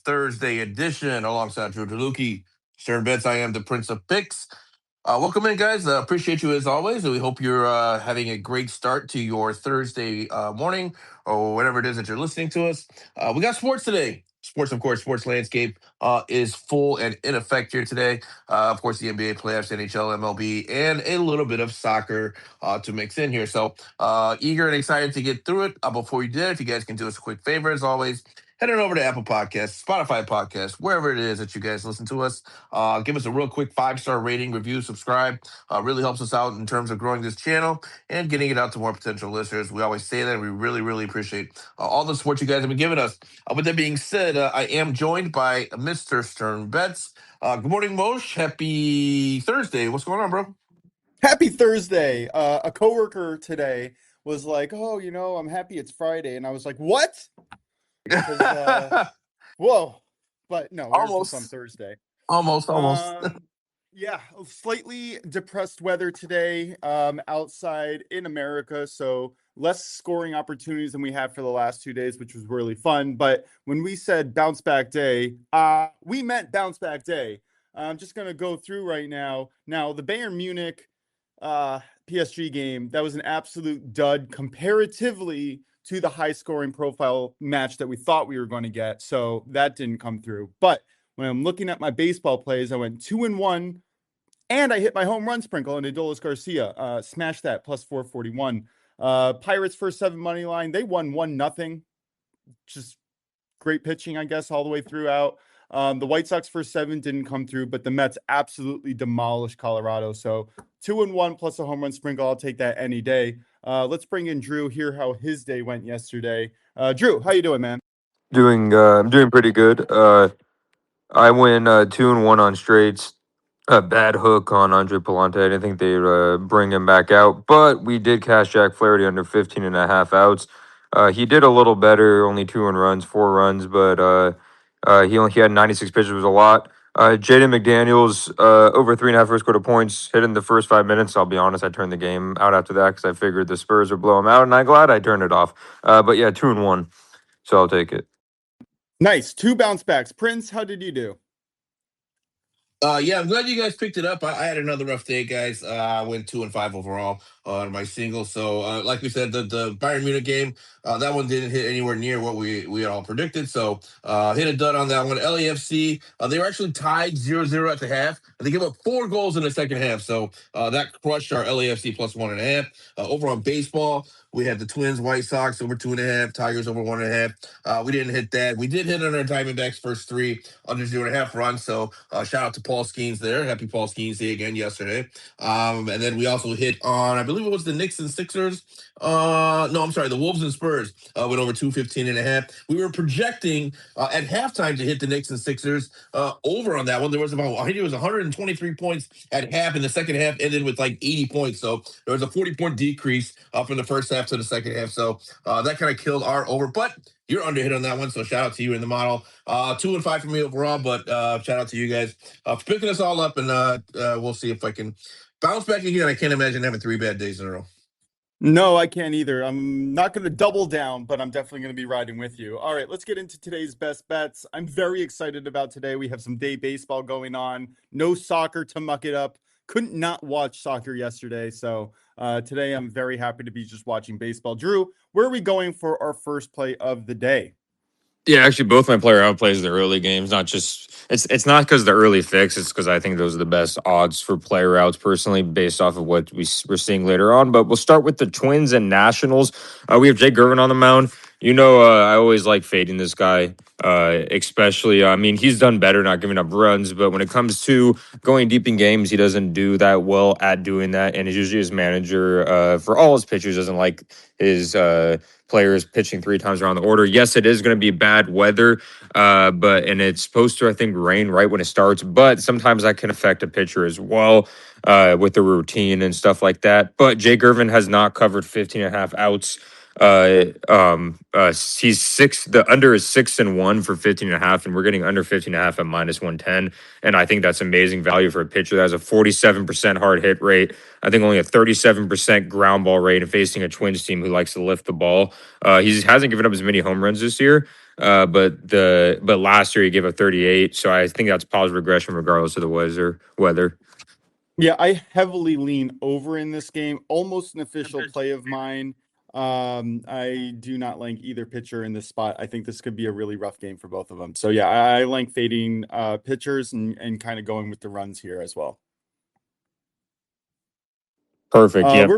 Thursday edition alongside Drew DeLucchi. Stern Bets, I am the Prince of Picks. Welcome in, guys. Appreciate you as always. And we hope you're having a great start to your Thursday morning or whatever it is that you're listening to us. We got sports today. Sports, of course, sports landscape is full and in effect here today. Of course, the NBA playoffs, NHL, MLB, and a little bit of soccer to mix in here. So eager and excited to get through it. Before you did, if you guys can do us a quick favor, as always, head on over to Apple Podcasts, Spotify Podcasts, wherever it is that you guys listen to us. Give us a real quick 5-star rating, review, subscribe. Really helps us out in terms of growing this channel and getting it out to more potential listeners. We always say that. And we really, really appreciate all the support you guys have been giving us. With that being said, I am joined by Mr. Stern Betts. Good morning, Moshe. Happy Thursday. What's going on, bro? Happy Thursday. A coworker today was like, "Oh, I'm happy it's Friday," and I was like, "What?" Whoa! But no, we're just on Thursday. Almost. Yeah, slightly depressed weather today outside in America, so less scoring opportunities than we had for the last 2 days, which was really fun. But when we said bounce back day, we meant bounce back day. I'm just going to go through right now. Now, the Bayern Munich PSG game, that was an absolute dud comparatively to the high scoring profile match that we thought we were going to get. So that didn't come through. But when I'm looking at my baseball plays, I went 2-1 and I hit my home run sprinkle on Adolis Garcia. Smashed that plus 441. Pirates first 7 money line. They won 1-0. Just great pitching, I guess, all the way throughout. The White Sox first 7 didn't come through, but the Mets absolutely demolished Colorado. So 2-1 plus a home run sprinkle. I'll take that any day. Let's bring in Drew, hear how his day went yesterday. Drew, how you doing, man? I'm doing pretty good. I went 2-1 on straights. A bad hook on Andre Palante. I didn't think they'd bring him back out, but we did cash Jack Flaherty under 15.5 outs. He did a little better, only 2 earned runs, 4 runs, but he had 96 pitches, was a lot. Jaden McDaniels over 3.5 first quarter points, hit in the first 5 minutes. I'll be honest, I turned the game out after that because I figured the Spurs would blow him out, and I'm glad I turned it off. But yeah, 2-1, so I'll take it. Nice. 2 bounce backs. Prince, how did you do? Yeah, I'm glad you guys picked it up. I had another rough day, guys. I went 2-5 overall on my singles. So, like we said, the Bayern Munich game, that one didn't hit anywhere near what we had all predicted. So, hit a dud on that one. LAFC, they were actually tied 0-0 at the half. They gave up 4 goals in the second half. So, that crushed our LAFC plus 1.5. Over on baseball, we had the Twins, White Sox over 2.5, Tigers over 1.5. We didn't hit that. We did hit on our Diamondbacks first 3 under 0.5 runs. So shout out to Paul Skeens there. Happy Paul Skeens Day again yesterday. And then we also hit on, I believe it was the Knicks and Sixers. No, I'm sorry, the Wolves and Spurs went over 215.5. We were projecting at halftime to hit the Knicks and Sixers over on that one. There was about, I think it was 123 points at half, and the second half ended with like 80 points. So there was a 40-point decrease from the first half to the second half. So that kind of killed our over. But you're under hit on that one, so shout out to you in the model. 2-5 for me overall, but shout out to you guys for picking us all up, and we'll see if I can bounce back again. I can't imagine having 3 bad days in a row. No, I can't either. I'm not going to double down, but I'm definitely going to be riding with you. All right, let's get into today's best bets. I'm very excited about today. We have some day baseball going on. No soccer to muck it up. Couldn't not watch soccer yesterday, so today I'm very happy to be just watching baseball. Drew, where are we going for our first play of the day? Yeah, actually, both my player outplays the early games. Not just it's not because the early fix. It's because I think those are the best odds for player outs personally, based off of what we're seeing later on. But we'll start with the Twins and Nationals. We have Jake Gervin on the mound. I always like fading this guy, especially. I mean, he's done better not giving up runs, but when it comes to going deep in games, he doesn't do that well at doing that. And usually his manager, for all his pitchers, doesn't like his players pitching 3 times around the order. Yes, it is going to be bad weather, and it's supposed to, I think, rain right when it starts. But sometimes that can affect a pitcher as well with the routine and stuff like that. But Jake Irvin has not covered 15.5 outs. He's 6. The under is 6-1 for 15.5, and we're getting under 15.5 at minus 110. And I think that's amazing value for a pitcher that has a 47% hard hit rate. I think only a 37% ground ball rate, and facing a Twins team who likes to lift the ball. He hasn't given up as many home runs this year. But last year he gave up 38, so I think that's positive regression regardless of the weather. Yeah, I heavily lean over in this game. Almost an official play of mine. I do not like either pitcher in this spot. I think this could be a really rough game for both of them. So yeah, I like fading pitchers and kind of going with the runs here as well. Perfect. Yep.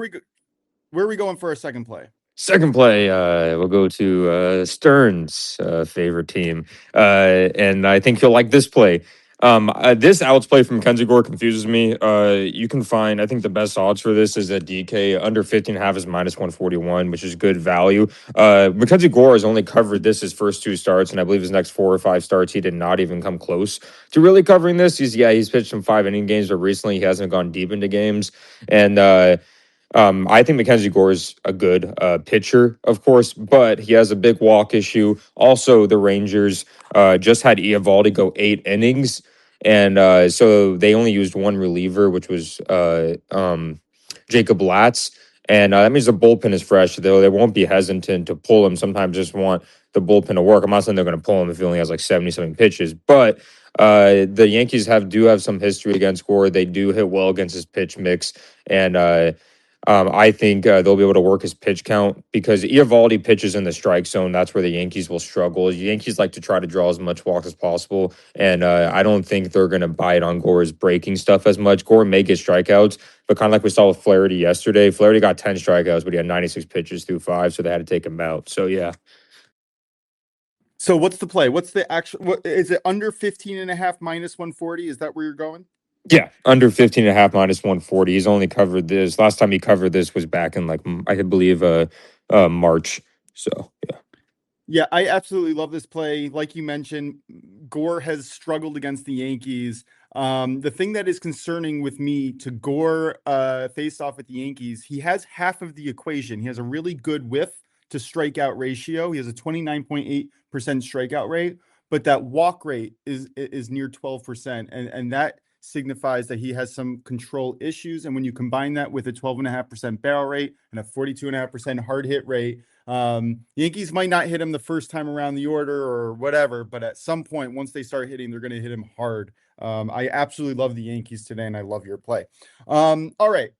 Where are we going for our second play? Second play, we'll go to Stern's favorite team, and I think he'll like this play. This outs play from Mackenzie Gore confuses me. You can find, I think the best odds for this is at DK. Under 15.5 is -141, which is good value. Mackenzie Gore has only covered this his first 2 starts, and I believe his next 4 or 5 starts, he did not even come close to really covering this. He's pitched some 5-inning games, but recently he hasn't gone deep into games. And I think Mackenzie Gore is a good pitcher, of course, but he has a big walk issue. Also, the Rangers just had Eovaldi go 8 innings, and so they only used one reliever, which was Jacob Latz. And that means the bullpen is fresh. They won't be hesitant to pull him. Sometimes just want the bullpen to work. I'm not saying they're going to pull him if he only has like 70-something pitches, but the Yankees do have some history against Gore. They do hit well against his pitch mix, and I think they'll be able to work his pitch count because Eovaldi pitches in the strike zone. That's where the Yankees will struggle. The Yankees like to try to draw as much walk as possible, and I don't think they're going to bite on Gore's breaking stuff as much. Gore may get strikeouts, but kind of like we saw with Flaherty yesterday. Flaherty got 10 strikeouts, but he had 96 pitches through 5, so they had to take him out. So, yeah. So what's the play? What's the actual, what is it, under 15.5 -140? Is that where you're going? Yeah, under 15.5 -140. He's only covered this. Last time he covered this was back in like I believe March. So yeah. Yeah, I absolutely love this play. Like you mentioned, Gore has struggled against the Yankees. The thing that is concerning with me to Gore face off with the Yankees, he has half of the equation. He has a really good whiff to strikeout ratio. He has a 29.8% strikeout rate, but that walk rate is near 12%. And that signifies that he has some control issues. And when you combine that with a 12.5% barrel rate and a 42.5% hard hit rate, Yankees might not hit him the first time around the order or whatever, but at some point, once they start hitting, they're going to hit him hard. I absolutely love the Yankees today, and I love your play. All right.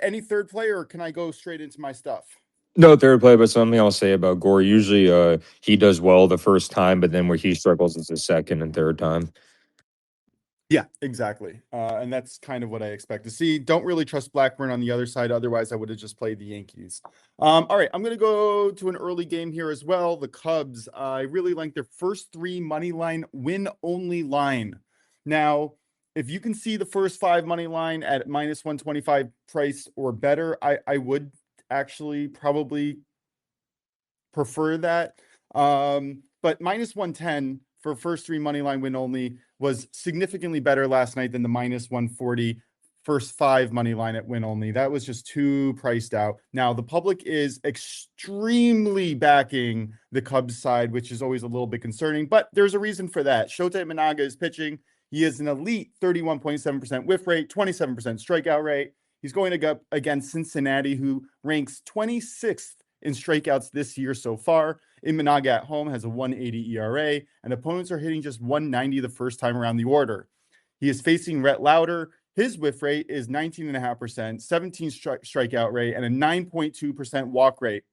Any third play, or can I go straight into my stuff? No third play, but something I'll say about Gore. Usually he does well the first time, but then where he struggles is the second and third time. Yeah, exactly. And that's kind of what I expect to see. Don't really trust Blackburn on the other side. Otherwise, I would have just played the Yankees. All right, I'm going to go to an early game here as well. The Cubs. I really like their first 3 money line win only line. Now, if you can see the first 5 money line at -125 price or better, I would actually probably prefer that. But -110 for first 3 money line win only was significantly better last night than the -140 first 5 money line at win only. That was just too priced out. Now the public is extremely backing the Cubs side, which is always a little bit concerning, but there's a reason for that. Shota Imanaga is pitching. He has an elite 31.7% whiff rate, 27% strikeout rate. He's going to go against Cincinnati, who ranks 26th in strikeouts this year so far. Imanaga at home has a 1.80 ERA, and opponents are hitting just 1.90 the first time around the order. He is facing Rhett Lauder. His whiff rate is 19.5%, 17 strikeout rate, and a 9.2% walk rate.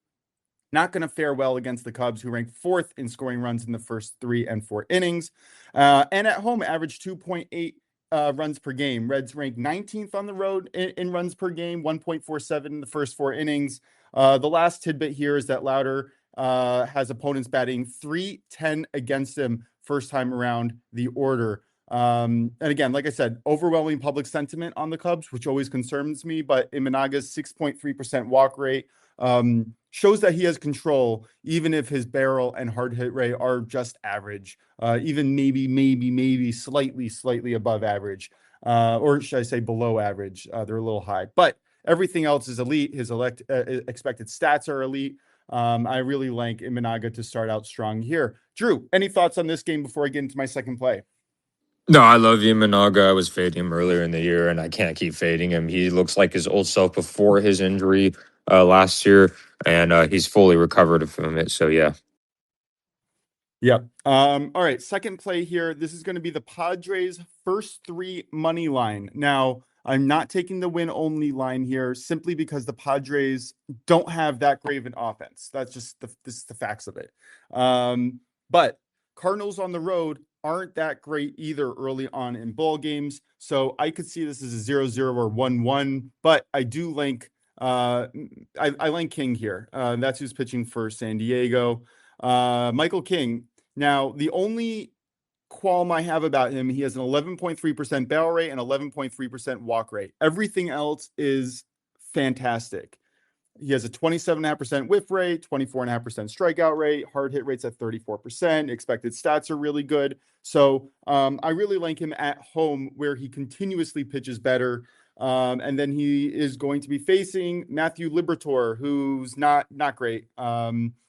Not going to fare well against the Cubs, who rank 4th in scoring runs in the first 3 and 4 innings. And at home, average 2.8 runs per game. Reds rank 19th on the road in runs per game, 1.47 in the first 4 innings. The last tidbit here is that Lauder has opponents batting .310 against him first time around the order. And again, like I said, overwhelming public sentiment on the Cubs, which always concerns me, but Imanaga's 6.3% walk rate shows that he has control, even if his barrel and hard hit rate are just average, even maybe slightly above average, or should I say below average? They're a little high, but everything else is elite. His expected stats are elite. I really like Imanaga to start out strong here. Drew, any thoughts on this game before I get into my second play? No, I love Imanaga. I was fading him earlier in the year, and I can't keep fading him. He looks like his old self before his injury last year, and he's fully recovered from it. So, yeah. Yep. All right. Second play here. This is going to be the Padres' first three money line. Now, I'm not taking the win only line here simply because the Padres don't have that great of an offense. That's just this is the facts of it. But Cardinals on the road aren't that great either early on in ball games. So I could see this as a 0-0 or 1-1, but I do like I like King here. That's who's pitching for San Diego. Michael King. Now, the only qualm I have about him, he has an 11.3% barrel rate and 11.3% walk rate. Everything else is fantastic. He has a 27.5% whiff rate, 24.5% strikeout rate, hard hit rates at 34%. Expected stats are really good. So I really like him at home where he continuously pitches better. And then he is going to be facing Matthew Liberatore, who's not great.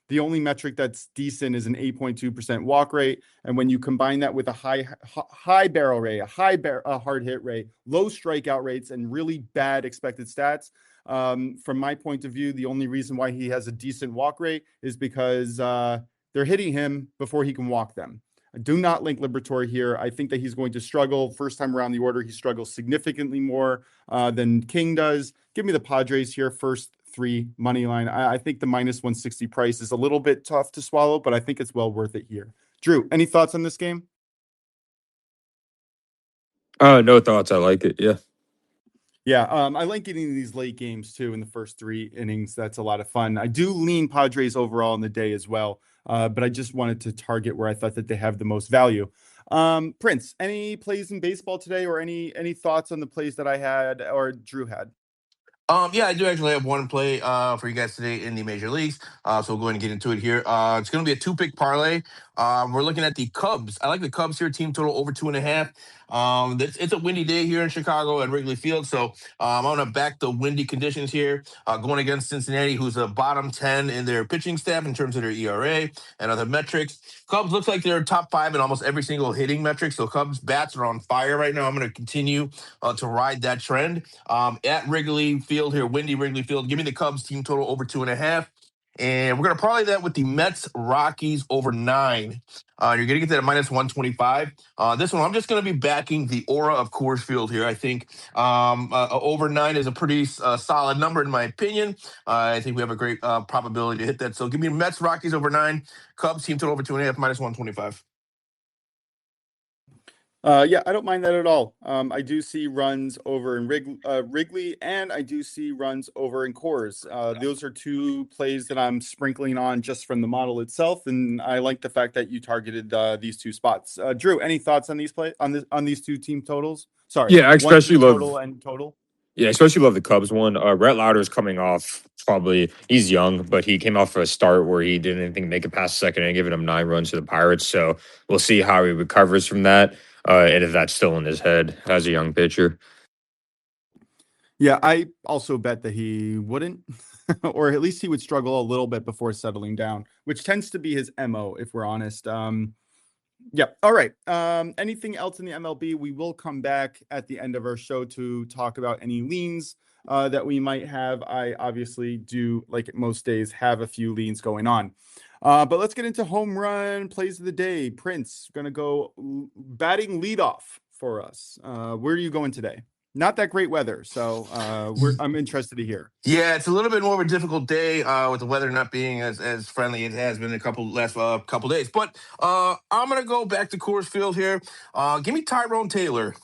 The only metric that's decent is an 8.2% walk rate. And when you combine that with a high barrel rate, a hard hit rate, low strikeout rates, and really bad expected stats, from my point of view, the only reason why he has a decent walk rate is because they're hitting him before he can walk them. I do not link Liberatore here. I think that he's going to struggle. First time around the order, he struggles significantly more than King does. Give me the Padres here, first three money line. I think the minus 160 price is a little bit tough to swallow, but I think it's well worth it here. Drew, any thoughts on this game? No thoughts. I like it. Yeah. Yeah, I like getting these late games too in the first three innings. That's a lot of fun. I do lean Padres overall in the day as well, but I just wanted to target where I thought that they have the most value. Prince, any plays in baseball today, or any thoughts on the plays that I had or Drew had? Yeah, I do actually have one play for you guys today in the major leagues. So we'll go ahead and get into it here. It's going to be a two-pick parlay. We're looking at the Cubs. I like the Cubs here, team total over 2.5. It's a windy day here in Chicago at Wrigley Field, so I'm going to back the windy conditions here, going against Cincinnati, who's a bottom 10 in their pitching staff in terms of their ERA and other metrics. Cubs looks like they're top 5 in almost every single hitting metric, so Cubs bats are on fire right now. I'm going to continue to ride that trend. At Wrigley Field here, windy Wrigley Field, give me the Cubs team total over 2.5. And we're going to parlay that with the Mets Rockies over 9. You're going to get that at minus 125. This one, I'm just going to be backing the aura of Coors Field here. I think over 9 is a pretty solid number in my opinion. I think we have a great probability to hit that. So give me Mets Rockies over 9, Cubs team total over 2.5, minus 125. Yeah, I don't mind that at all. I do see runs over in Wrigley, and I do see runs over in Coors. Those are two plays that I'm sprinkling on just from the model itself, and I like the fact that you targeted these two spots. Drew, any thoughts on these on these two team totals? Sorry, Yeah, I one especially team love. total and total. Yeah, especially love the Cubs one. Rhett Lauder's coming off he's young, but he came off a start where he didn't even make it past second and giving him 9 runs to the Pirates. So we'll see how he recovers from that, and if that's still in his head as a young pitcher. Yeah, I also bet that he wouldn't, or at least he would struggle a little bit before settling down, which tends to be his MO, if we're honest. Yeah. All right. Anything else in the MLB? We will come back at the end of our show to talk about any leans that we might have. I obviously do, like most days, have a few leans going on. But let's get into home run plays of the day. Prince, going to go batting leadoff for us. Where are you going today? Not that great weather, so I'm interested to hear. Yeah, it's a little bit more of a difficult day with the weather not being as friendly as it has been in a last couple days. But I'm gonna go back to Coors Field here. Give me Tyrone Taylor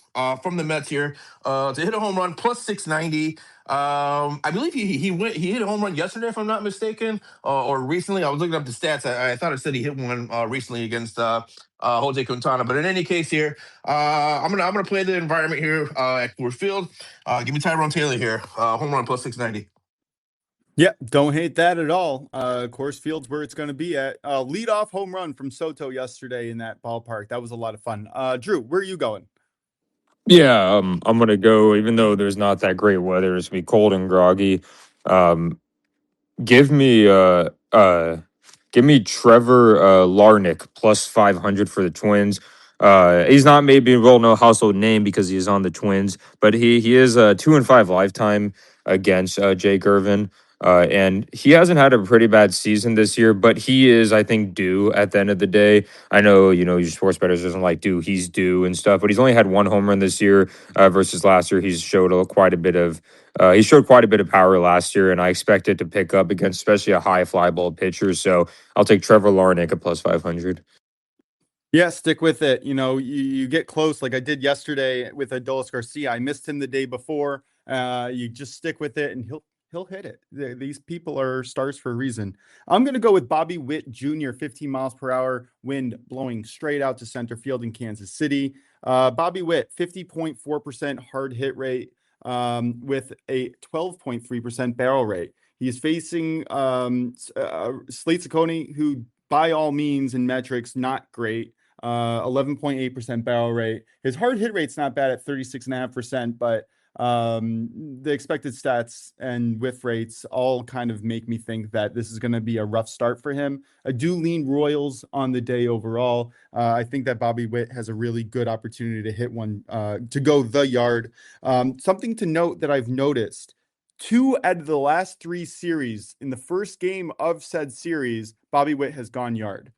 from the Mets here to hit a home run plus 690. I believe he hit a home run yesterday, if I'm not mistaken, or recently. I was looking up the stats. I thought it said he hit one recently against Jose Quintana. But in any case here, I'm gonna play the environment here at Coors Field. Give me Tyrone Taylor here, home run plus 690. Yeah, don't hate that at all. Coors Field's where it's going to be at. Leadoff home run from Soto yesterday in that ballpark. That was a lot of fun. Drew, where are you going? Yeah, I'm gonna go. Even though there's not that great weather, it's gonna be cold and groggy. Um, give me give me Trevor Larnick plus 500 for the Twins. He's not maybe a real no household name because he's on the Twins, but he is a 2-5 lifetime against Jake Irvin. And he hasn't had a pretty bad season this year, but he is, I think, due at the end of the day. I know, your sports bettors doesn't like due, he's due and stuff, but he's only had one home run this year versus last year. He showed quite a bit of power last year, and I expect it to pick up against especially a high fly ball pitcher. So I'll take Trevor Larnach at plus 500. Yeah, stick with it. You get close like I did yesterday with Adolis Garcia. I missed him the day before. You just stick with it and he'll hit it. These people are stars for a reason. I'm going to go with Bobby Witt Jr., 15 miles per hour, wind blowing straight out to center field in Kansas City. Bobby Witt, 50.4% hard hit rate with a 12.3% barrel rate. He's facing Slate Ciccone, who by all means and metrics, not great. 11.8% barrel rate. His hard hit rate's not bad at 36.5%, but the expected stats and whiff rates all kind of make me think that this is going to be a rough start for him. I do lean Royals on the day overall. I think that Bobby Witt has a really good opportunity to hit one, to go the yard. Something to note that I've noticed, 2 out of the last 3 series, in the first game of said series, Bobby Witt has gone yard.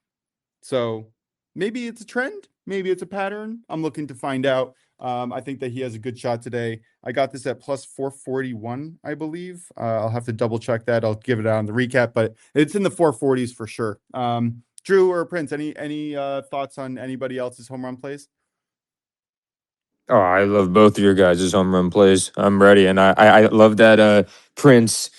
So maybe it's a trend, maybe it's a pattern. I'm looking to find out. I think that he has a good shot today. I got this at plus 441, I believe. I'll have to double check that. I'll give it out on the recap, but it's in the 440s for sure. Drew or Prince, any thoughts on anybody else's home run plays? Oh, I love both of your guys' home run plays. I'm ready, and I love that Prince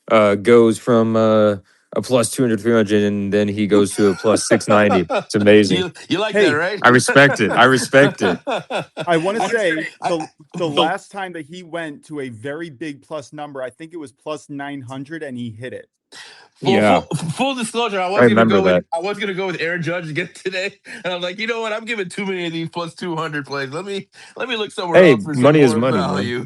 goes from a plus 200, 300, and then he goes to a plus 690. It's amazing. You like Hey, that, right? I respect it. I respect it. I want to say the the- last time that he went to a very big plus number, I think it was plus 900, and he hit it. Yeah. Full disclosure, I I was gonna remember go with that. I was gonna go with Aaron Judge again today, and I'm like, you know what? I'm giving too many of these plus 200 plays. Let me look somewhere Hey, else for some money is more money, man. value.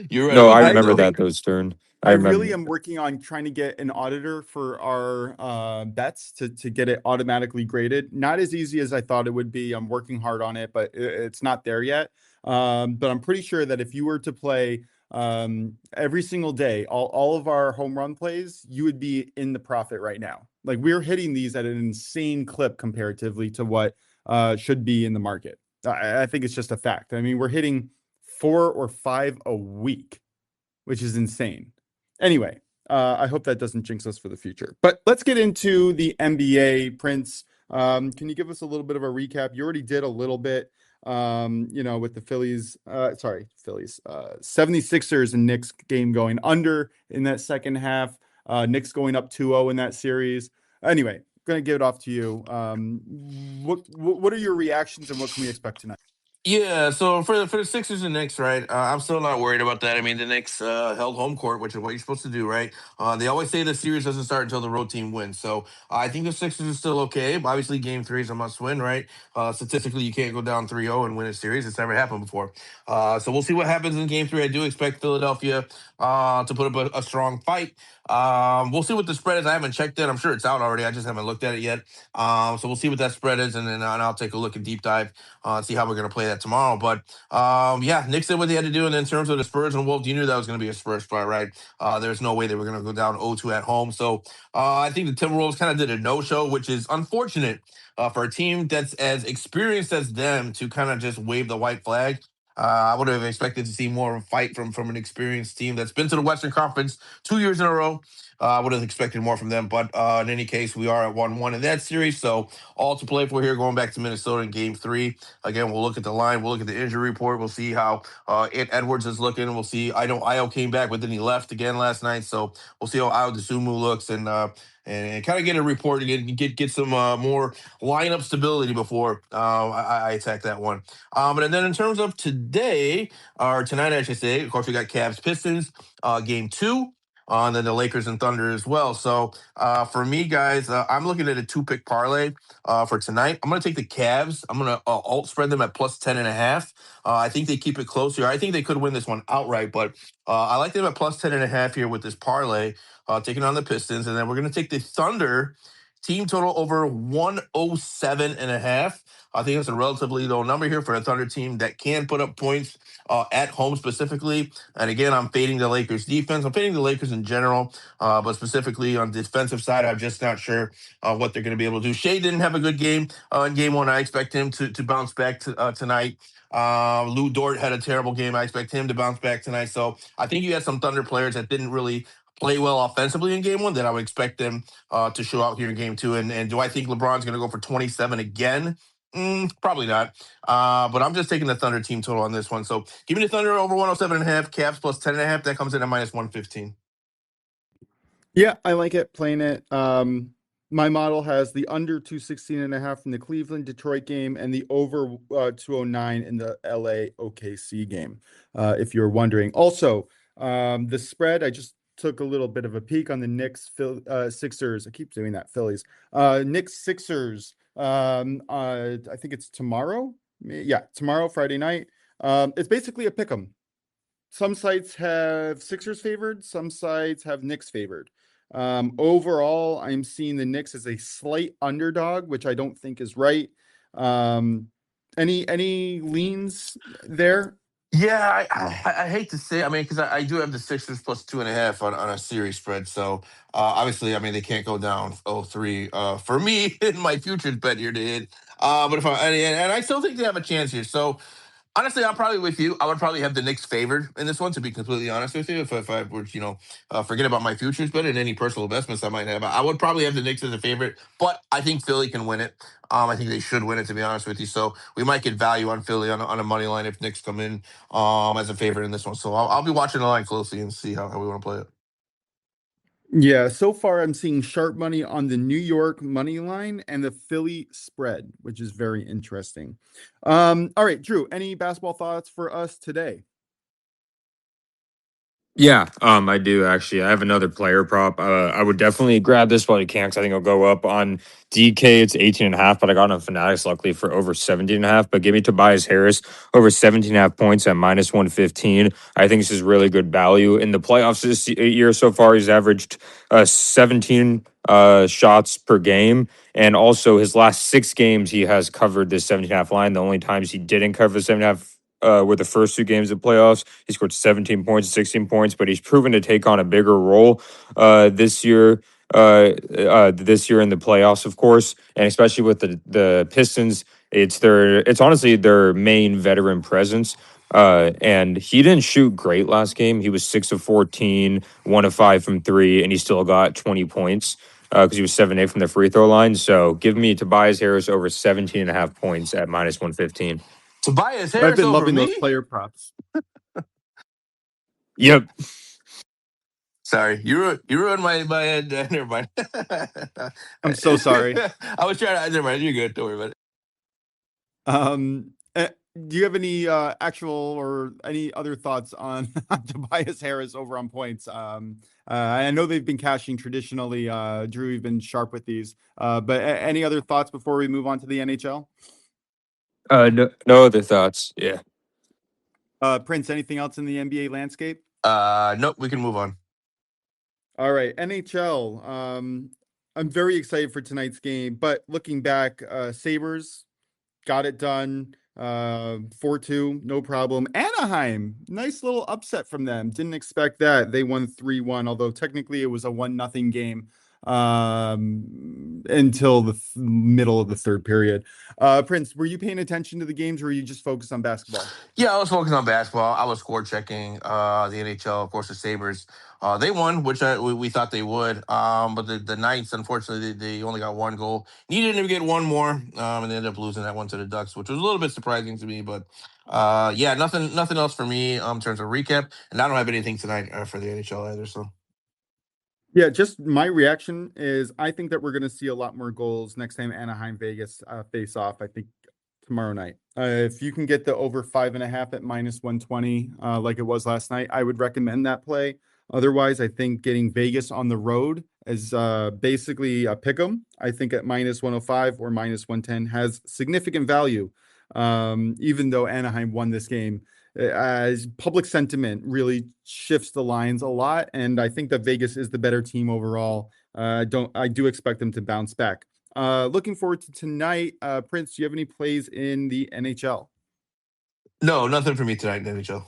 You're right No, I about that remember though. that those turn. I I remember. really am working on trying to get an auditor for our bets to get it automatically graded. Not as easy as I thought it would be. I'm working hard on it, but it's not there yet. But I'm pretty sure that if you were to play every single day, all of our home run plays, you would be in the profit right now. Like, we're hitting these at an insane clip comparatively to what should be in the market. I think it's just a fact. I mean, we're hitting 4 or 5 a week, which is insane. Anyway, I hope that doesn't jinx us for the future. But let's get into the NBA, Prince. Can you give us a little bit of a recap? You already did a little bit, with the Phillies, 76ers and Knicks game going under in that second half. Knicks going up 2-0 in that series. Anyway, I'm going to give it off to you. What are your reactions and what can we expect tonight? Yeah, so for the Sixers and Knicks, right? I'm still not worried about that. I mean, the Knicks held home court, which is what you're supposed to do, right? They always say the series doesn't start until the road team wins. So I think the Sixers are still okay. Obviously, Game 3 is a must-win, right? Statistically, you can't go down 3-0 and win a series. It's never happened before. So we'll see what happens in Game 3. I do expect Philadelphia to put up a strong fight. We'll see what the spread is. I haven't checked it. I'm sure it's out already. I just haven't looked at it yet. So we'll see what that spread is, and then I'll take a look and deep dive see how we're going to play that tomorrow. But yeah, Knicks did what they had to do. And in terms of the Spurs and Wolves, you knew that was going to be a Spurs fight, right? There's no way they were going to go down 0-2 at home. So I think the Timberwolves kind of did a no-show, which is unfortunate for a team that's as experienced as them to kind of just wave the white flag. I would have expected to see more of a fight from an experienced team that's been to the Western Conference 2 years in a row. I would have expected more from them. But in any case, we are at 1-1 in that series. So all to play for here going back to Minnesota in Game 3. Again, we'll look at the line. We'll look at the injury report. We'll see how Edwards is looking. We'll see. I know Io came back, but then he left again last night. So we'll see how Io DeSumo looks and kind of get a report and get some more lineup stability before I attack that one. And then in terms of today, or tonight, I should say, of course, we got Cavs Pistons, Game 2. And then the Lakers and Thunder as well. So for me, guys, I'm looking at a 2-pick parlay for tonight. I'm going to take the Cavs. I'm going to alt spread them at plus 10.5. I think they keep it close here. I think they could win this one outright, but I like them at plus 10.5 here with this parlay, taking on the Pistons. And then we're going to take the Thunder team total over 107.5. I think it's a relatively low number here for a Thunder team that can put up points at home specifically. And again, I'm fading the Lakers defense. I'm fading the Lakers in general, but specifically on the defensive side, I'm just not sure what they're going to be able to do. Shea didn't have a good game in game one. I expect him to bounce back tonight. Lou Dort had a terrible game. I expect him to bounce back tonight. So I think you had some Thunder players that didn't really play well offensively in game one that I would expect them to show out here in game two. And do I think LeBron's going to go for 27 again? Probably not. But I'm just taking the Thunder team total on this one. So give me the Thunder over 107.5, Caps plus 10.5. That comes in at minus 115. Yeah, I like it, playing it. My model has the under 216.5 in the Cleveland Detroit game and the over 209 in the LA OKC game, if you're wondering. Also, the spread, I just took a little bit of a peek on the Knicks Sixers. I keep doing that, Phillies. Knicks Sixers. I think it's tomorrow. Yeah, tomorrow, Friday night. It's basically a pick 'em. Some sites have Sixers favored, some sites have Knicks favored. Overall, I'm seeing the Knicks as a slight underdog, which I don't think is right. Any leans there? Yeah, I hate to say, I mean, because I do have the Sixers plus 2.5 on a series spread. So obviously, I mean, they can't go down 0-3 for me in my futures bet here to hit. But if and I still think they have a chance here. So honestly, I'm probably with you. I would probably have the Knicks favored in this one, to be completely honest with you. If I were, forget about my futures, but in any personal investments I might have, I would probably have the Knicks as a favorite. But I think Philly can win it. I think they should win it, to be honest with you. So we might get value on Philly on a money line if Knicks come in as a favorite in this one. So I'll be watching the line closely and see how we want to play it. Yeah, so far I'm seeing sharp money on the New York money line and the Philly spread, which is very interesting. All right, Drew, any basketball thoughts for us today? Yeah, I do actually. I have another player prop. I would definitely grab this while you can because I think it'll go up on DK. It's 18.5, but I got on Fanatics luckily for over 17.5. But give me Tobias Harris over 17.5 points at minus 115. I think this is really good value in the playoffs this year so far. He's averaged 17 shots per game, and also his last 6 games he has covered this 17.5 line. The only times he didn't cover the 17.5 were the first 2 games of playoffs. He scored 17 points, 16 points, but he's proven to take on a bigger role this year. This year in the playoffs, of course, and especially with the Pistons, it's honestly their main veteran presence. And he didn't shoot great last game. He was 6 of 14, 1 of 5 from 3, and he still got 20 points because he was 7-8 from the free throw line. So give me Tobias Harris over 17.5 points at minus 115. Tobias I've Harris been over loving those me? player props. Yep. Sorry, you ruined my never mind. I'm so sorry. I was trying to. Never mind. You're good. Don't worry about it. Do you have any actual or any other thoughts on Tobias Harris over on points? I know they've been cashing traditionally. Drew, you've been sharp with these. But any other thoughts before we move on to the NHL? No other thoughts. Yeah. Prince, anything else in the NBA landscape? Nope. We can move on. All right, NHL. I'm very excited for tonight's game, but looking back, Sabres got it done. 4-2, no problem. Anaheim, nice little upset from them. Didn't expect that. They won 3-1, although technically it was a 1-0 game until the middle of the third period. Prince, were you paying attention to the games or were you just focused on basketball? Yeah, I was focused on basketball. I was score checking the NHL, of course, the Sabres. They won, which we thought they would. But the Knights, unfortunately, they only got 1 goal. Needed to get 1 more, and they ended up losing that one to the Ducks, which was a little bit surprising to me. But yeah, nothing else for me in terms of recap. And I don't have anything tonight for the NHL either. So. Yeah, just my reaction is I think that we're going to see a lot more goals next time Anaheim Vegas face off. I think tomorrow night. If you can get the over 5.5 at minus 120, like it was last night, I would recommend that play. Otherwise, I think getting Vegas on the road is basically a pick 'em. I think at minus 105 or minus 110 has significant value. Even though Anaheim won this game, as public sentiment really shifts the lines a lot, and I think that Vegas is the better team overall. I do expect them to bounce back. Looking forward to tonight. Prince, do you have any plays in the NHL? No, nothing for me tonight in the NHL.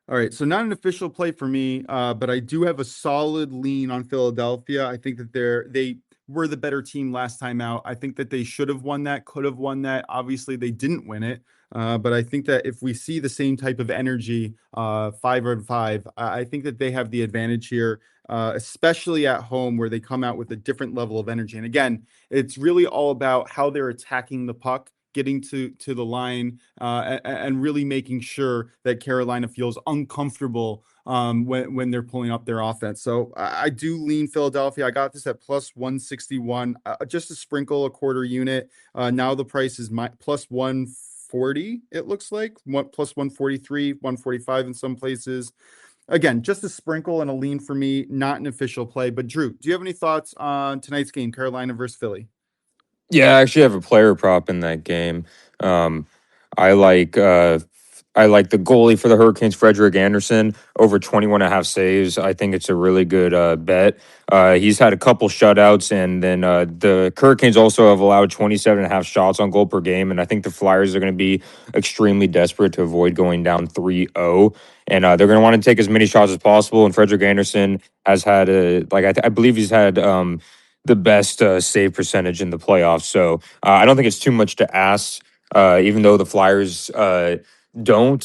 All right, so not an official play for me, but I do have a solid lean on Philadelphia. I think that they were the better team last time out. I think that they should have won that, could have won that. Obviously, they didn't win it, but I think that if we see the same type of energy, 5-5, I think that they have the advantage here, especially at home where they come out with a different level of energy. And again, it's really all about how they're attacking the puck, getting to the line, and really making sure that Carolina feels uncomfortable when they're pulling up their offense. So I do lean Philadelphia. I got this at plus 161, just a sprinkle, a quarter unit. Now the price is plus 140. It looks like plus 143, 145 in some places. Again, just a sprinkle and a lean for me, not an official play. But Drew, do you have any thoughts on tonight's game, Carolina versus Philly? Yeah, I actually have a player prop in that game. Um, I like uh, I like the goalie for the Hurricanes, Frederick Anderson, over 21 and a half saves. I think it's a really good bet. He's had a couple shutouts, and then the Hurricanes also have allowed 27 and a half shots on goal per game. And I think the Flyers are going to be extremely desperate to avoid going down 3-0. And they're going to want to take as many shots as possible. And Frederick Anderson has had I believe he's had the best save percentage in the playoffs. So I don't think it's too much to ask, even though the Flyers don't,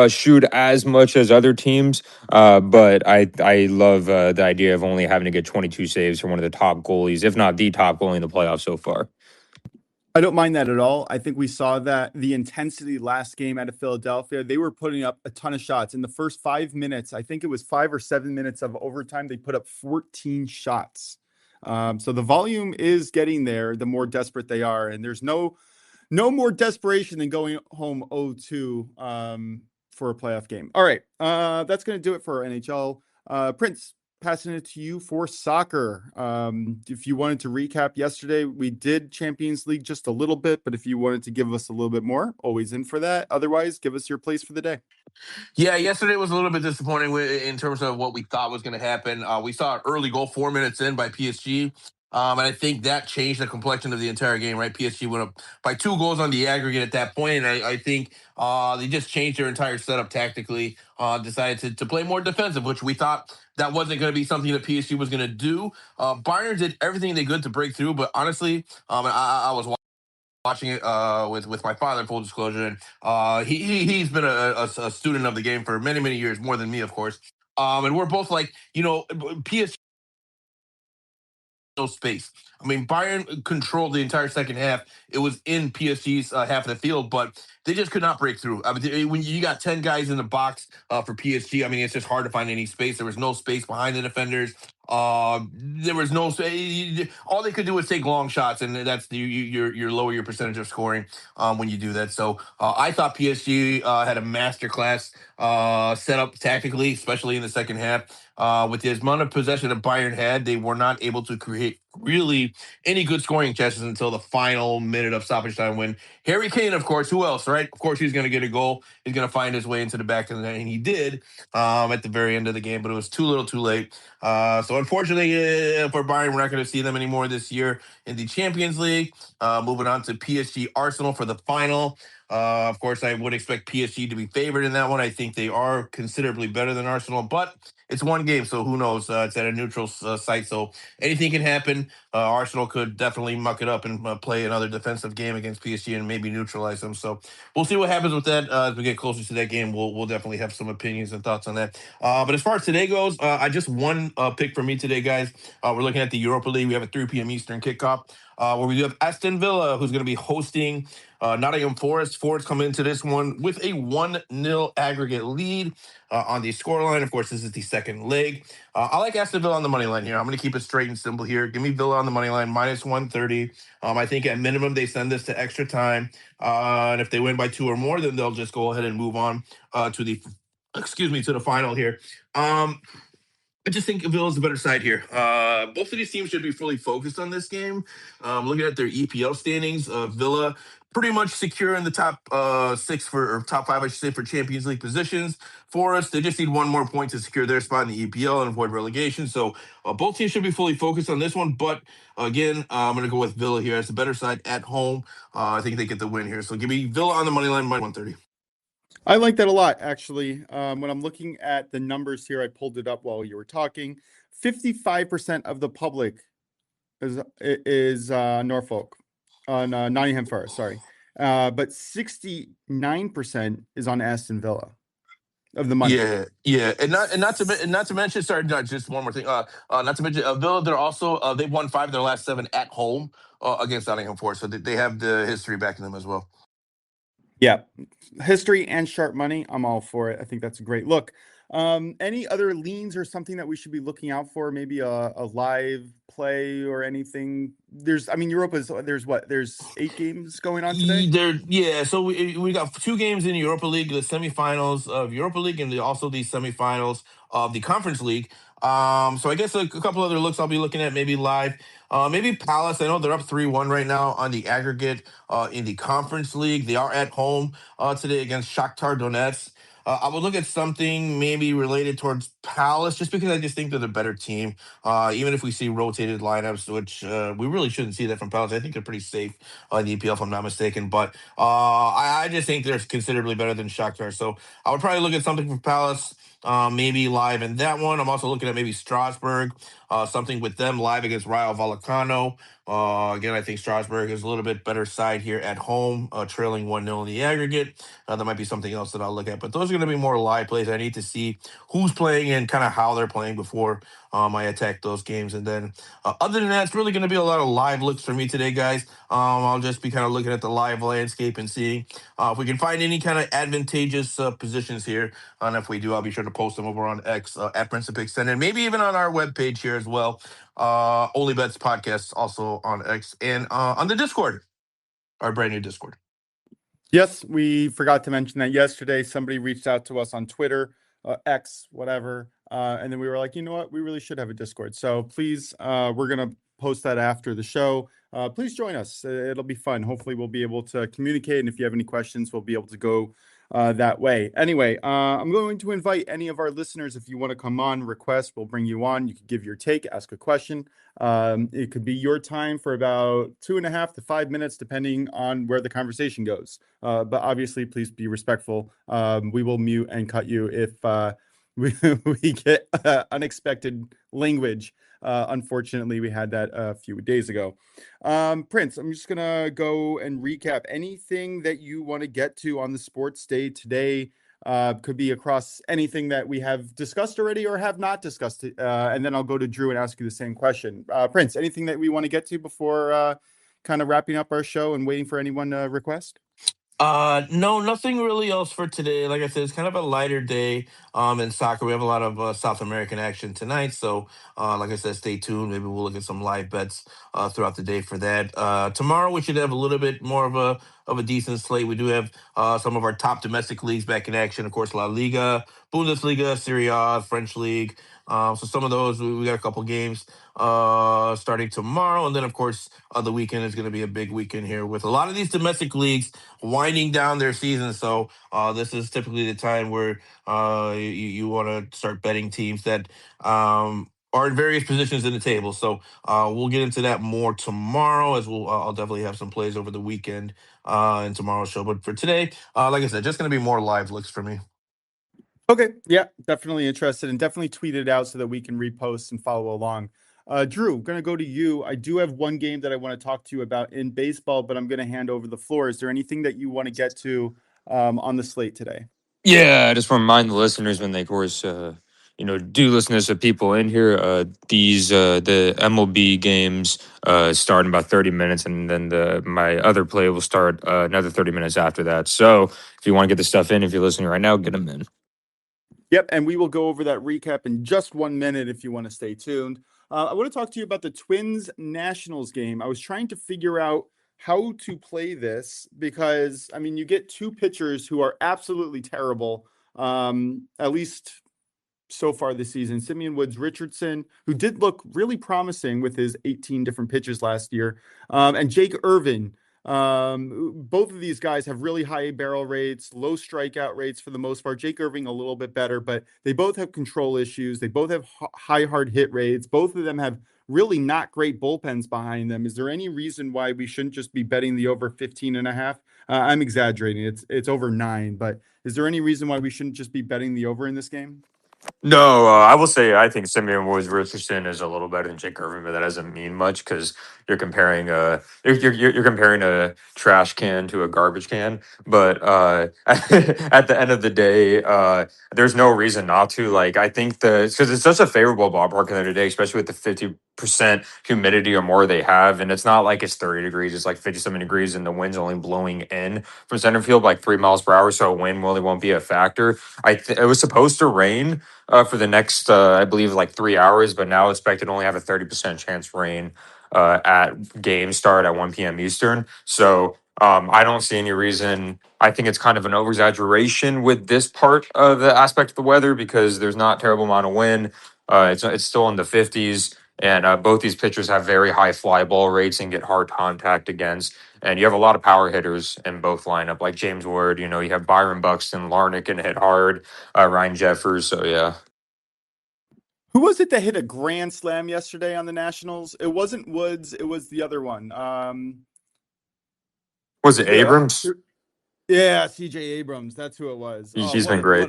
shoot as much as other teams. But I love the idea of only having to get 22 saves from one of the top goalies, if not the top goalie in the playoffs so far. I don't mind that at all. I think we saw that the intensity last game out of Philadelphia, they were putting up a ton of shots. In the first 5 minutes, I think it was 5 or 7 minutes of overtime, they put up 14 shots. So the volume is getting there the more desperate they are. And there's no more desperation than going home 0-2 for a playoff game. All right. That's going to do it for our NHL. Prince, passing it to you for soccer. If you wanted to recap yesterday, we did Champions League just a little bit, but if you wanted to give us a little bit more, always in for that. Otherwise, give us your place for the day. Yeah, yesterday was a little bit disappointing in terms of what we thought was going to happen. We saw an early goal 4 minutes in by PSG, and I think that changed the complexion of the entire game. Right, PSG went up by 2 goals on the aggregate at that point, and I think they just changed their entire setup tactically. Decided to play more defensive, which we thought that wasn't going to be something that PSG was going to do. Bayern did everything they could to break through, but honestly, I was watching it with my father, full disclosure, and he's been a student of the game for many years, more than me, of course. And we're both like, PSG no space. I mean, Bayern controlled the entire second half. It was in PSG's half of the field, but they just could not break through. I mean, when you got 10 guys in the box for PSG, I mean, it's just hard to find any space. There was no space behind the defenders. There was no space. All they could do was take long shots, and that's you lower your percentage of scoring when you do that. So I thought PSG had a masterclass set up tactically, especially in the second half. With the amount of possession that Bayern had, they were not able to create really any good scoring chances until the final minute of stoppage time when Harry Kane, of course, who else, right? Of course, he's going to get a goal. He's going to find his way into the back of the net, and he did at the very end of the game, but it was too little too late. So unfortunately for Bayern, we're not going to see them anymore this year in the Champions League. Moving on to PSG Arsenal for the final. Of course, I would expect PSG to be favored in that one. I think they are considerably better than Arsenal, but it's one game, so who knows? It's at a neutral site, so anything can happen. Arsenal could definitely muck it up and play another defensive game against PSG and maybe neutralize them. So we'll see what happens with that as we get closer to that game. We'll definitely have some opinions and thoughts on that. But as far as today goes, I just one pick for me today, guys. We're looking at the Europa League. We have a 3 p.m. Eastern kickoff where we do have Aston Villa, who's going to be hosting Nottingham Forest. Forest come into this one with a 1-0 aggregate lead on the scoreline. Of course, this is the second leg. I like Aston Villa on the money line here. I'm going to keep it straight and simple here. Give me Villa on the money line, minus 130. I think at minimum they send this to extra time. And if they win by 2 or more, then they'll just go ahead and move on to the final here. I just think Villa's a better side here. Both of these teams should be fully focused on this game. Looking at their EPL standings, Villa pretty much secure in the top six or top five, I should say, for Champions League positions. For us, they just need one more point to secure their spot in the EPL and avoid relegation. So both teams should be fully focused on this one. But again, I'm going to go with Villa here as the better side at home. I think they get the win here. So give me Villa on the money line, -130. I like that a lot, actually. When I'm looking at the numbers here, I pulled it up while you were talking. 55% of the public is Norfolk on Nottingham Forest. Sorry, but 69% is on Aston Villa of the money. Yeah, and not to mention. Sorry, no, just one more thing. Not to mention Villa. They're also they've won 5 of their last 7 at home against Nottingham Forest, so they have the history backing them as well. Yeah, history and sharp money. I'm all for it. I think that's a great look. Any other leans or something that we should be looking out for? Maybe a live play or anything. There's 8 games going on today. So we got 2 games in Europa League, the semifinals of Europa League, and also the semifinals of the Conference League. So I guess a couple other looks I'll be looking at maybe live. Maybe Palace. I know they're up 3-1 right now on the aggregate in the Conference League. They are at home today against Shakhtar Donetsk. I would look at something maybe related towards Palace, just because I just think they're the better team. Even if we see rotated lineups, which we really shouldn't see that from Palace. I think they're pretty safe in the EPL, if I'm not mistaken. But I just think they're considerably better than Shakhtar. So I would probably look at something from Palace, maybe live in that one. I'm also looking at maybe Strasbourg, something with them live against Rayo Vallecano. Again, I think Strasbourg is a little bit better side here at home, trailing 1-0 in the aggregate. That might be something else that I'll look at. But those are going to be more live plays. I need to see who's playing and kind of how they're playing before I attack those games. And then other than that, it's really going to be a lot of live looks for me today, guys. I'll just be kind of looking at the live landscape and seeing if we can find any kind of advantageous positions here. And if we do, I'll be sure to post them over on X at Principix, and maybe even on our webpage here as well. OnlyBets podcast also on X and on the Discord, our brand new Discord. Yes, we forgot to mention that yesterday. Somebody reached out to us on Twitter, X, whatever, and then we were like, you know what, we really should have a Discord. So please, we're gonna post that after the show. Please join us. It'll be fun. Hopefully, we'll be able to communicate, and if you have any questions, we'll be able to go that way. Anyway, I'm going to invite any of our listeners. If you want to come on, request, we'll bring you on. You can give your take, ask a question. It could be your time for about 2.5 to 5 minutes, depending on where the conversation goes. But obviously, please be respectful. We will mute and cut you if we get unexpected language. Unfortunately, we had that a few days ago. Prince, I'm just going to go and recap anything that you want to get to on the sports day today. Could be across anything that we have discussed already or have not discussed. And then I'll go to Drew and ask you the same question. Prince, anything that we want to get to before kind of wrapping up our show and waiting for anyone to request? No, nothing really else for today. Like I said, it's kind of a lighter day in soccer. We have a lot of South American action tonight. So, like I said, stay tuned. Maybe we'll look at some live bets throughout the day for that. Tomorrow, we should have a little bit more of a decent slate. We do have some of our top domestic leagues back in action. Of course, La Liga, Bundesliga, Serie A, French League. So some of those, we got a couple games starting tomorrow. And then, of course, the weekend is going to be a big weekend here with a lot of these domestic leagues winding down their season. So this is typically the time where you want to start betting teams that are in various positions in the table. So we'll get into that more tomorrow, as I'll definitely have some plays over the weekend in tomorrow's show. But for today, like I said, just going to be more live looks for me. Okay. Yeah, definitely interested, and definitely tweet it out so that we can repost and follow along. Drew, going to go to you. I do have one game that I want to talk to you about in baseball, but I'm going to hand over the floor. Is there anything that you want to get to on the slate today? Yeah, I just want to remind the listeners when they, of course, do listen to some people in here. The MLB games start in about 30 minutes, and then my other play will start another 30 minutes after that. So if you want to get the stuff in, if you're listening right now, get them in. Yep, and we will go over that recap in just 1 minute if you want to stay tuned. I want to talk to you about the Twins Nationals game. I was trying to figure out how to play this because, you get 2 pitchers who are absolutely terrible, at least so far this season. Simeon Woods Richardson, who did look really promising with his 18 different pitches last year, and Jake Irvin. Both of these guys have really high barrel rates, low strikeout rates for the most part. Jake Irving a little bit better, but they both have control issues. They both have high hard hit rates. Both of them have really not great bullpens behind them. Is there any reason why we shouldn't just be betting the over 15.5? I'm exaggerating. It's over 9, but is there any reason why we shouldn't just be betting the over in this game? No, I will say I think Simeon Woods Richardson is a little better than Jake Irvin, but that doesn't mean much because you're comparing you're comparing a trash can to a garbage can. But at the end of the day, there's no reason not to. Like I think because it's such a favorable ballpark in there today, especially with the 50% humidity or more they have, and it's not like it's 30 degrees; it's like 57 degrees, and the wind's only blowing in from center field like 3 miles per hour, so wind really won't be a factor. It was supposed to rain for the next, I believe, like 3 hours, but now expected to only have a 30% chance rain at game start at 1 p.m. Eastern. So I don't see any reason. I think it's kind of an over exaggeration with this part of the aspect of the weather because there's not terrible amount of wind. It's still in the 50s. And both these pitchers have very high fly ball rates and get hard contact against. And you have a lot of power hitters in both lineup, like James Ward. You have Byron Buxton, Larnach can hit hard, Ryan Jeffers. So yeah. Who was it that hit a grand slam yesterday on the Nationals? It wasn't Woods. It was the other one. Was it Abrams? Yeah, CJ Abrams. That's who it was. He's been great.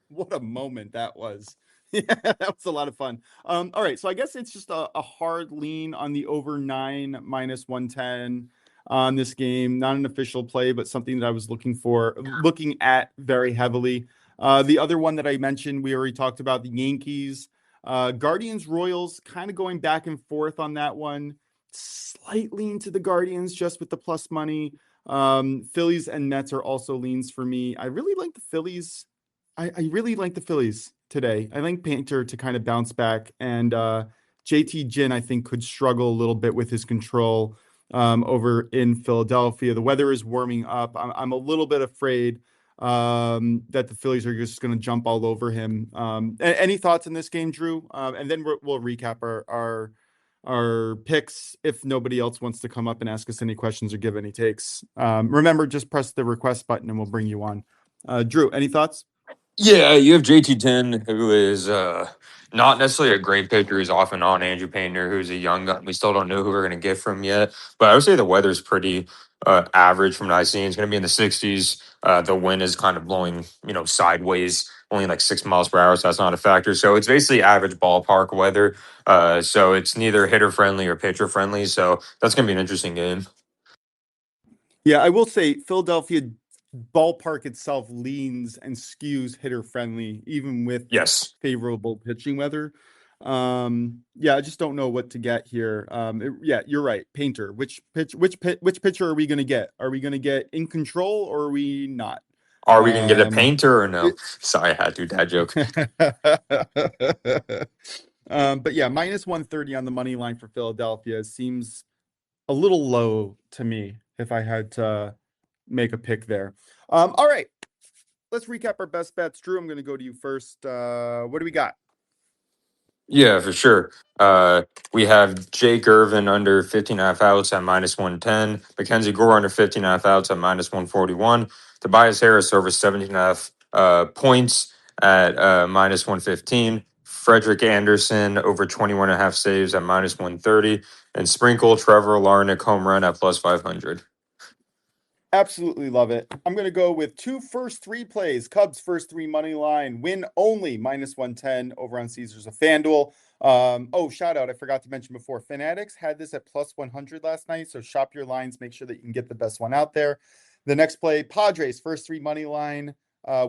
What a moment that was. Yeah, that was a lot of fun. All right, so I guess it's just a hard lean on the over 9 minus 110 on this game. Not an official play, but something that I was looking at very heavily. The other one that I mentioned, we already talked about, the Yankees. Guardians Royals, kind of going back and forth on that one. Slight lean to the Guardians just with the plus money. Phillies and Mets are also leans for me. I really like the Phillies. I really like the Phillies today. I like Painter to kind of bounce back, and JT Ginn I think could struggle a little bit with his control over in Philadelphia. The weather is warming up. I'm a little bit afraid that the Phillies are just going to jump all over him. Any thoughts in this game, Drew? And then we'll recap our picks if nobody else wants to come up and ask us any questions or give any takes. Remember, just press the request button and we'll bring you on. Drew, any thoughts? Yeah, you have JT10, who is not necessarily a great pitcher. He's off and on. Andrew Painter, who's a young gun. We still don't know who we're going to get from yet. But I would say the weather's pretty average from what I've seen. It's going to be in the 60s. The wind is kind of blowing, sideways, only like 6 miles per hour, so that's not a factor. So it's basically average ballpark weather. So it's neither hitter friendly or pitcher friendly. So that's going to be an interesting game. Yeah, I will say Philadelphia ballpark itself leans and skews hitter friendly, even with favorable pitching weather. Yeah, I just don't know what to get here. Yeah, you're right. Painter, which pitcher are we going to get? Are we going to get in control or are we not? Are we going to get a Painter or no? Sorry, I had to dad joke. But yeah, minus 130 on the money line for Philadelphia seems a little low to me if I had to make a pick there. All right, let's recap our best bets. Drew, I'm going to go to you first. What do we got? Yeah, for sure. We have Jake Irvin under 15.5 outs at minus 110. Mackenzie Gore under 15.5 outs at minus 141. Tobias Harris over 17.5 points at minus 115. Frederick Anderson over 21.5 saves at minus 130. And Sprinkle Trevor Larnach home run at plus 500. Absolutely love it. I'm going to go with first three plays. Cubs first 3 money line, win only minus 110 over on Caesars of FanDuel. Shout out. I forgot to mention before. Fanatics had this at plus 100 last night. So shop your lines. Make sure that you can get the best one out there. The next play, Padres first 3 money line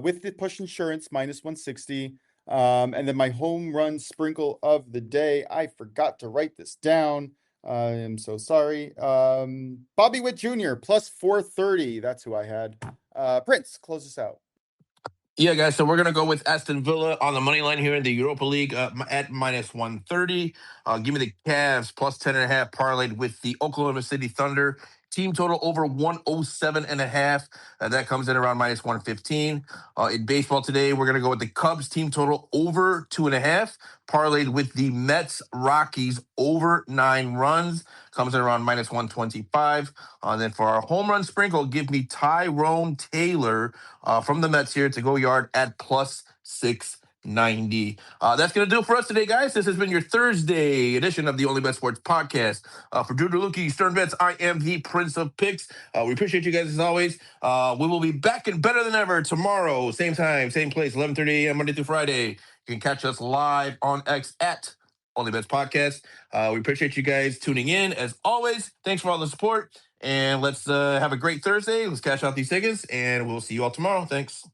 with the push insurance minus 160. And then my home run sprinkle of the day. I forgot to write this down. I am so sorry. Bobby Witt Jr. plus 430. That's who I had. Prince, close us out. Yeah, guys. So we're gonna go with Aston Villa on the money line here in the Europa League at minus 130. Give me the Cavs plus 10.5 parlayed with the Oklahoma City Thunder Team total over 107.5. That comes in around minus 115. In baseball today, we're going to go with the Cubs team total over 2.5. Parlayed with the Mets Rockies over 9 runs. Comes in around minus 125. Then for our home run sprinkle, give me Tyrone Taylor from the Mets here to go yard at plus 690. That's going to do it for us today, guys. This has been your Thursday edition of the OnlyBets Sports Podcast. For Drew DeLucchi, Stern Bets, I am the Prince of Picks. We appreciate you guys as always. We will be back and better than ever tomorrow. Same time, same place, 11:30 a.m. Monday through Friday. You can catch us live on X at OnlyBets Podcast. We appreciate you guys tuning in. As always, thanks for all the support. And let's have a great Thursday. Let's cash out these tickets, and we'll see you all tomorrow. Thanks.